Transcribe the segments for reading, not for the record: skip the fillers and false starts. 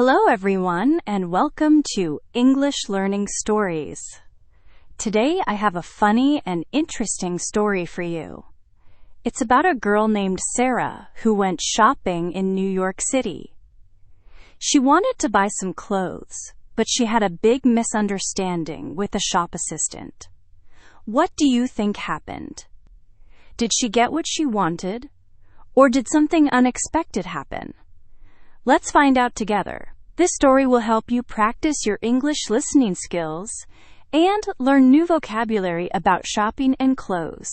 Hello everyone, and welcome to English Learning Stories. Today I have a funny and interesting story for you. It's about a girl named Sarah who went shopping in New York City. She wanted to buy some clothes, but she had a big misunderstanding with the shop assistant. What do you think happened? Did she get what she wanted? Or did something unexpected happen? Let's find out together. This story will help you practice your English listening skills and learn new vocabulary about shopping and clothes.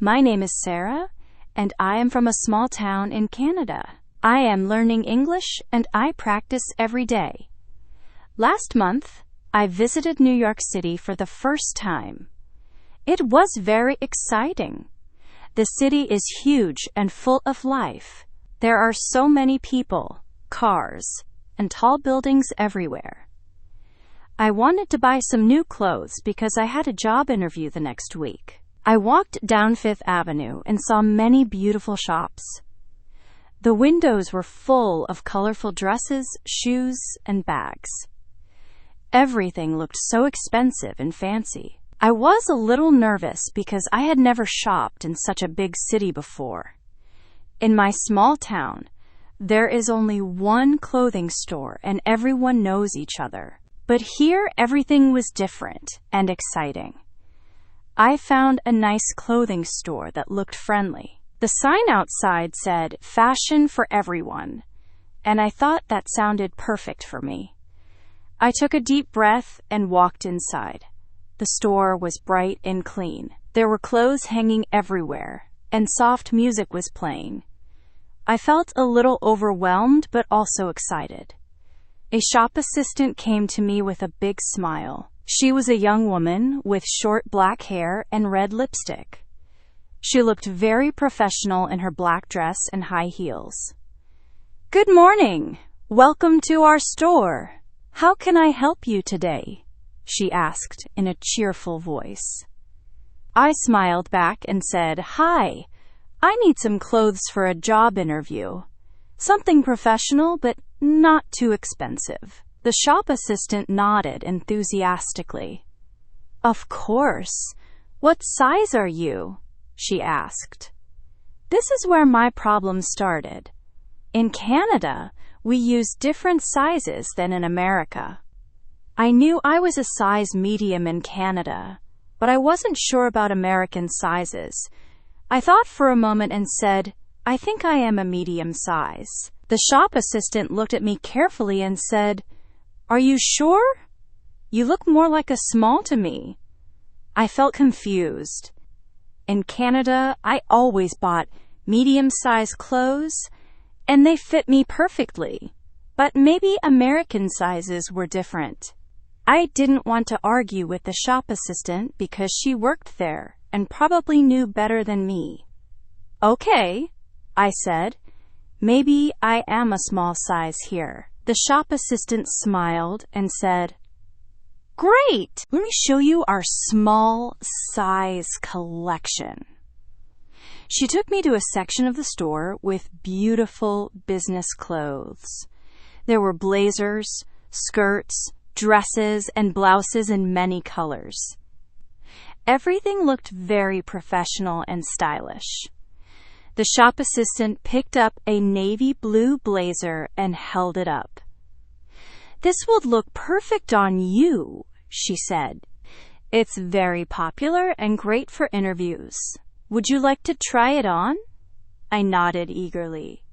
My name is Sarah, and I am from a small town in Canada. I am learning English, and I practice every day. Last month, I visited New York City for the first time. It was very exciting. The city is huge and full of life. There are so many people, cars, and tall buildings everywhere. I wanted to buy some new clothes because I had a job interview the next week. I walked down Fifth Avenue and saw many beautiful shops. The windows were full of colorful dresses, shoes, and bags. Everything looked so expensive and fancy. I was a little nervous because I had never shopped in such a big city before. In my small town, there is only one clothing store and everyone knows each other. But here, everything was different and exciting. I found a nice clothing store that looked friendly. The sign outside said, "Fashion for everyone," and I thought that sounded perfect for me. I took a deep breath and walked inside. The store was bright and clean. There were clothes hanging everywhere, and soft music was playing. I felt a little overwhelmed but also excited. A shop assistant came to me with a big smile. She was a young woman with short black hair and red lipstick. She looked very professional in her black dress and high heels. "Good morning. Welcome to our store. How can I help you today?" she asked in a cheerful voice. I smiled back and said, "Hi. I need some clothes for a job interview. Something professional, but not too expensive." The shop assistant nodded enthusiastically. "Of course. What size are you?" she asked. This is where my problem started. In Canada, we use different sizes than in America. I knew I was a size medium in Canada, but I wasn't sure about American sizes. I thought for a moment and said, "I think I am a medium size." The shop assistant looked at me carefully and said, "Are you sure? You look more like a small to me." I felt confused. In Canada, I always bought medium-sized clothes, and they fit me perfectly. But maybe American sizes were different. I didn't want to argue with the shop assistant because she worked there and probably knew better than me. "Okay," I said. "Maybe I am a small size here." The shop assistant smiled and said, "Great! Let me show you our small size collection." She took me to a section of the store with beautiful business clothes. There were blazers, skirts, dresses, and blouses in many colors. Everything looked very professional and stylish. The shop assistant picked up a navy blue blazer and held it up. "This would look perfect on you," she said. "It's very popular and great for interviews. Would you like to try it on?" I nodded eagerly.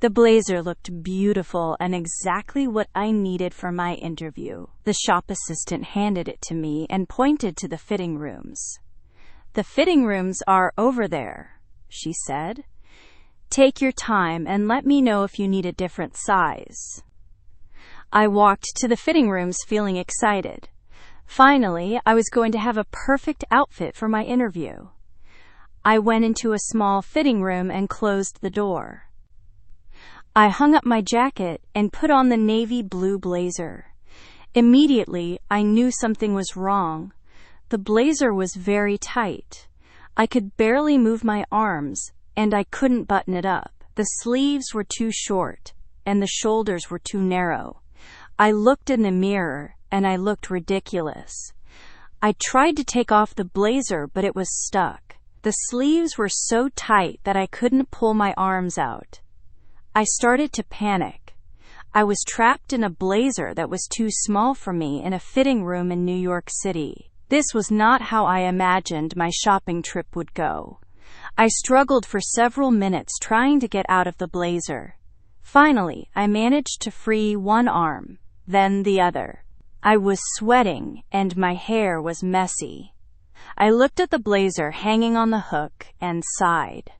The blazer looked beautiful and exactly what I needed for my interview. The shop assistant handed it to me and pointed to the fitting rooms. "The fitting rooms are over there," she said. "Take your time and let me know if you need a different size." I walked to the fitting rooms feeling excited. Finally, I was going to have a perfect outfit for my interview. I went into a small fitting room and closed the door. I hung up my jacket and put on the navy blue blazer. Immediately, I knew something was wrong. The blazer was very tight. I could barely move my arms, and I couldn't button it up. The sleeves were too short, and the shoulders were too narrow. I looked in the mirror, and I looked ridiculous. I tried to take off the blazer, but it was stuck. The sleeves were so tight that I couldn't pull my arms out. I started to panic. I was trapped in a blazer that was too small for me in a fitting room in New York City. This was not how I imagined my shopping trip would go. I struggled for several minutes trying to get out of the blazer. Finally, I managed to free one arm, then the other. I was sweating, and my hair was messy. I looked at the blazer hanging on the hook and sighed.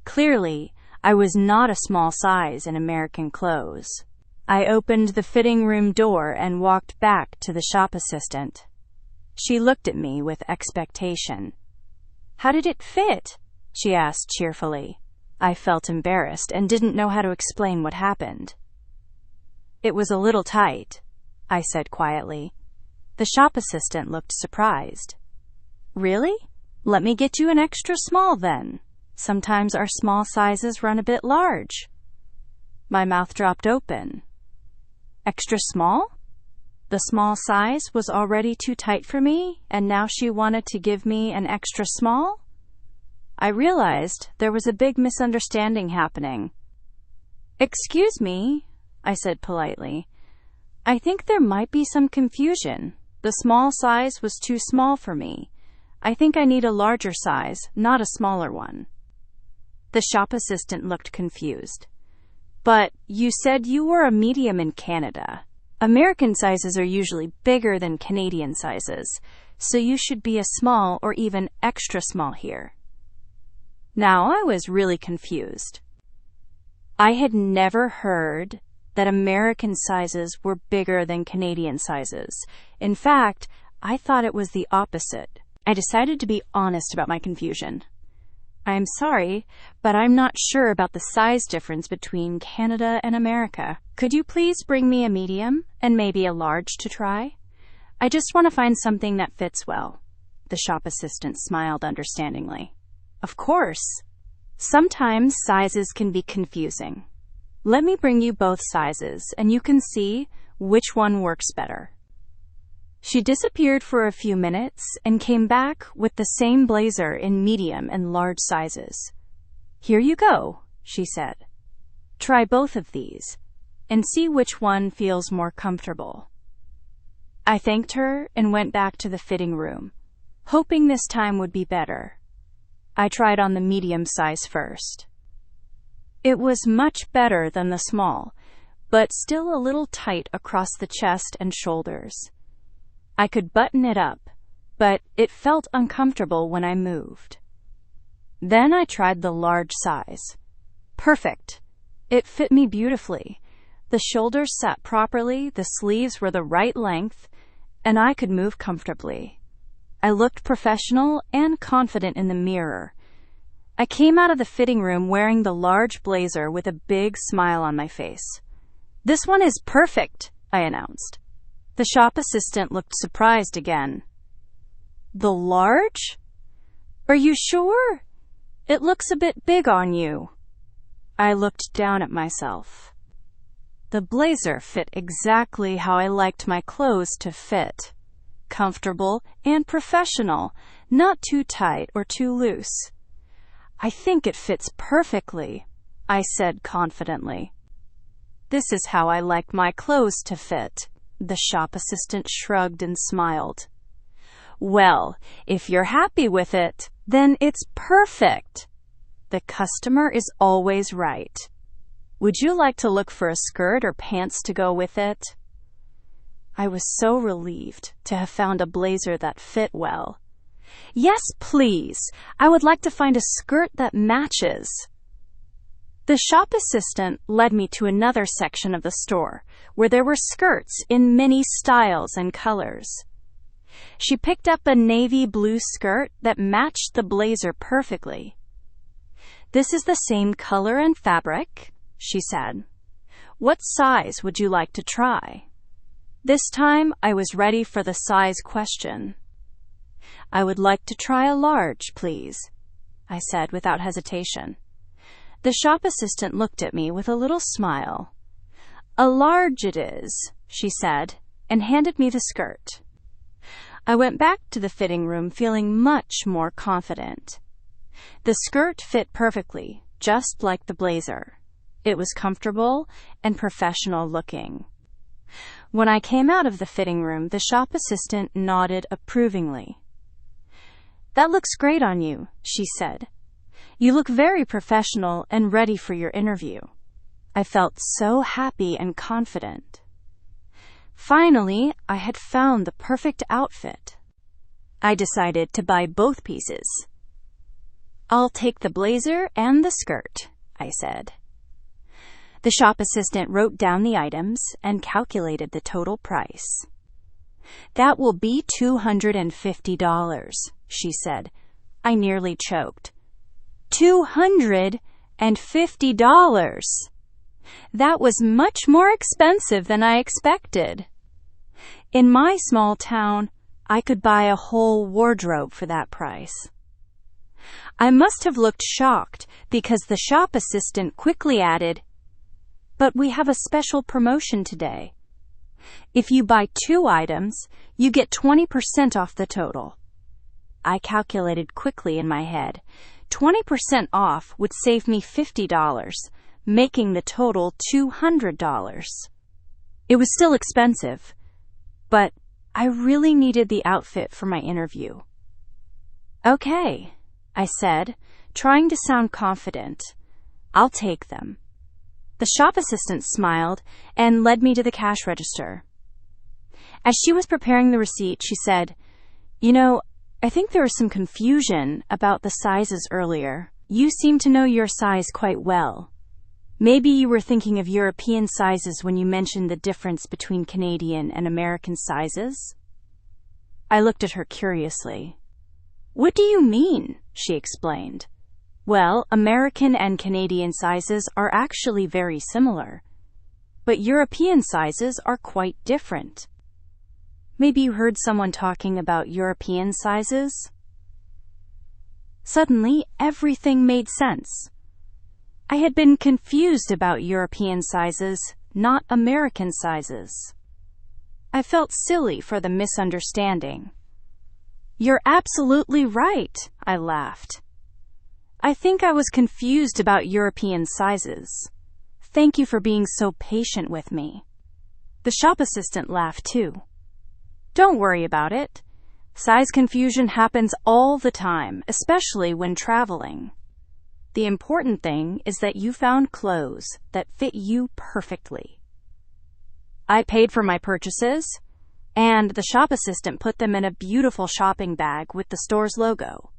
Clearly, I was not a small size in American clothes. I opened the fitting room door and walked back to the shop assistant. She looked at me with expectation. "How did it fit?" she asked cheerfully. I felt embarrassed and didn't know how to explain what happened. "It was a little tight," I said quietly. The shop assistant looked surprised. "Really? Let me get you an extra small then. Sometimes our small sizes run a bit large." My mouth dropped open. Extra small? The small size was already too tight for me, and now she wanted to give me an extra small? I realized there was a big misunderstanding happening. "Excuse me," I said politely. "I think there might be some confusion. The small size was too small for me. I think I need a larger size, not a smaller one." The shop assistant looked confused. "But you said you were a medium in Canada. American sizes are usually bigger than Canadian sizes, so you should be a small or even extra small here." Now I was really confused. I had never heard that American sizes were bigger than Canadian sizes. In fact, I thought it was the opposite. I decided to be honest about my confusion. "I'm sorry, but I'm not sure about the size difference between Canada and America. Could you please bring me a medium and maybe a large to try? I just want to find something that fits well." The shop assistant smiled understandingly. "Of course. Sometimes sizes can be confusing. Let me bring you both sizes and you can see which one works better." She disappeared for a few minutes and came back with the same blazer in medium and large sizes. "Here you go," she said. "Try both of these and see which one feels more comfortable." I thanked her and went back to the fitting room, hoping this time would be better. I tried on the medium size first. It was much better than the small, but still a little tight across the chest and shoulders. I could button it up, but it felt uncomfortable when I moved. Then I tried the large size. Perfect. It fit me beautifully. The shoulders sat properly, the sleeves were the right length, and I could move comfortably. I looked professional and confident in the mirror. I came out of the fitting room wearing the large blazer with a big smile on my face. "This one is perfect," I announced. The shop assistant looked surprised again. "The large? Are you sure? It looks a bit big on you." I looked down at myself. The blazer fit exactly how I liked my clothes to fit. Comfortable and professional, not too tight or too loose. "I think it fits perfectly," I said confidently. "This is how I like my clothes to fit." The shop assistant shrugged and smiled. "Well, if you're happy with it, then it's perfect. The customer is always right. Would you like to look for a skirt or pants to go with it?" I was so relieved to have found a blazer that fit well. "Yes, please. I would like to find a skirt that matches." The shop assistant led me to another section of the store where there were skirts in many styles and colors. She picked up a navy blue skirt that matched the blazer perfectly. "This is the same color and fabric," she said. "What size would you like to try?" This time I was ready for the size question. "I would like to try a large, please," I said without hesitation. The shop assistant looked at me with a little smile. "A large it is," she said, and handed me the skirt. I went back to the fitting room feeling much more confident. The skirt fit perfectly, just like the blazer. It was comfortable and professional looking. When I came out of the fitting room, the shop assistant nodded approvingly. "That looks great on you," she said. "You look very professional and ready for your interview." I felt so happy and confident. Finally, I had found the perfect outfit. I decided to buy both pieces. "I'll take the blazer and the skirt," I said. The shop assistant wrote down the items and calculated the total price. "That will be $250, she said. I nearly choked. $250! That was much more expensive than I expected. In my small town, I could buy a whole wardrobe for that price. I must have looked shocked because the shop assistant quickly added, "But we have a special promotion today. If you buy 2 items, you get 20% off the total." I calculated quickly in my head. 20% off would save me $50, making the total $200. It was still expensive, but I really needed the outfit for my interview. "Okay," I said, trying to sound confident. "I'll take them." The shop assistant smiled and led me to the cash register. As she was preparing the receipt, she said, "You know, I think there was some confusion about the sizes earlier. You seem to know your size quite well. Maybe you were thinking of European sizes when you mentioned the difference between Canadian and American sizes?" I looked at her curiously. "What do you mean?" she explained. "Well, American and Canadian sizes are actually very similar, but European sizes are quite different. Maybe you heard someone talking about European sizes?" Suddenly, everything made sense. I had been confused about European sizes, not American sizes. I felt silly for the misunderstanding. "You're absolutely right," I laughed. "I think I was confused about European sizes. Thank you for being so patient with me." The shop assistant laughed too. "Don't worry about it. Size confusion happens all the time, especially when traveling. The important thing is that you found clothes that fit you perfectly." I paid for my purchases, and the shop assistant put them in a beautiful shopping bag with the store's logo.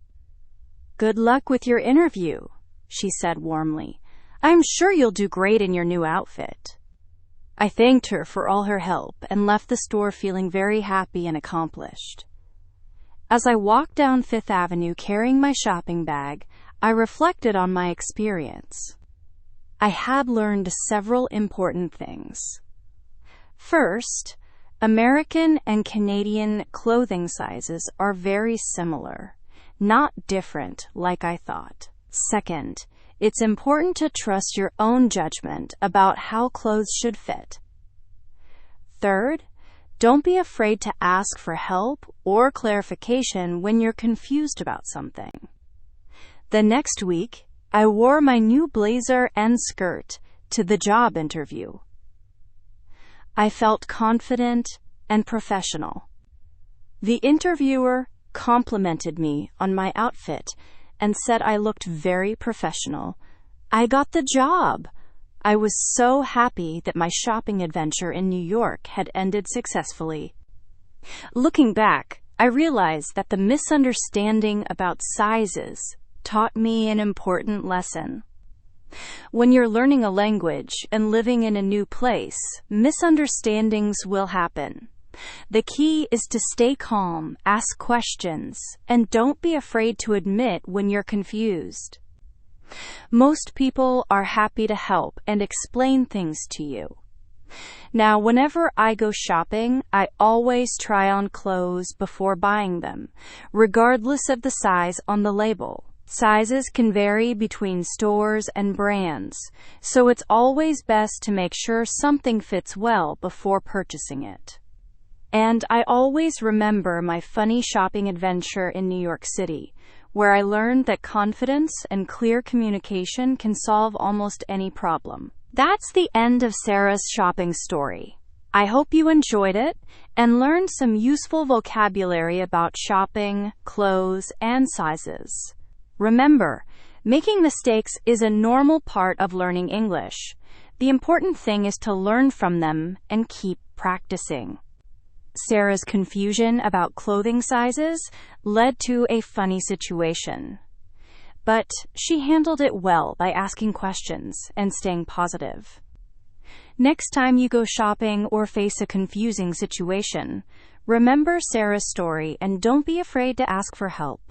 "Good luck with your interview," she said warmly. "I'm sure you'll do great in your new outfit." I thanked her for all her help and left the store feeling very happy and accomplished. As I walked down Fifth Avenue carrying my shopping bag, I reflected on my experience. I had learned several important things. First, American and Canadian clothing sizes are very similar, not different like I thought. Second, it's important to trust your own judgment about how clothes should fit. Third, don't be afraid to ask for help or clarification when you're confused about something. The next week, I wore my new blazer and skirt to the job interview. I felt confident and professional. The interviewer complimented me on my outfit and said I looked very professional. I got the job. I was so happy that my shopping adventure in New York had ended successfully. Looking back, I realized that the misunderstanding about sizes taught me an important lesson. When you're learning a language and living in a new place, misunderstandings will happen. The key is to stay calm, ask questions, and don't be afraid to admit when you're confused. Most people are happy to help and explain things to you. Now, whenever I go shopping, I always try on clothes before buying them, regardless of the size on the label. Sizes can vary between stores and brands, so it's always best to make sure something fits well before purchasing it. And I always remember my funny shopping adventure in New York City, where I learned that confidence and clear communication can solve almost any problem. That's the end of Sarah's shopping story. I hope you enjoyed it and learned some useful vocabulary about shopping, clothes, and sizes. Remember, making mistakes is a normal part of learning English. The important thing is to learn from them and keep practicing. Sarah's confusion about clothing sizes led to a funny situation. But she handled it well by asking questions and staying positive. Next time you go shopping or face a confusing situation, remember Sarah's story and don't be afraid to ask for help.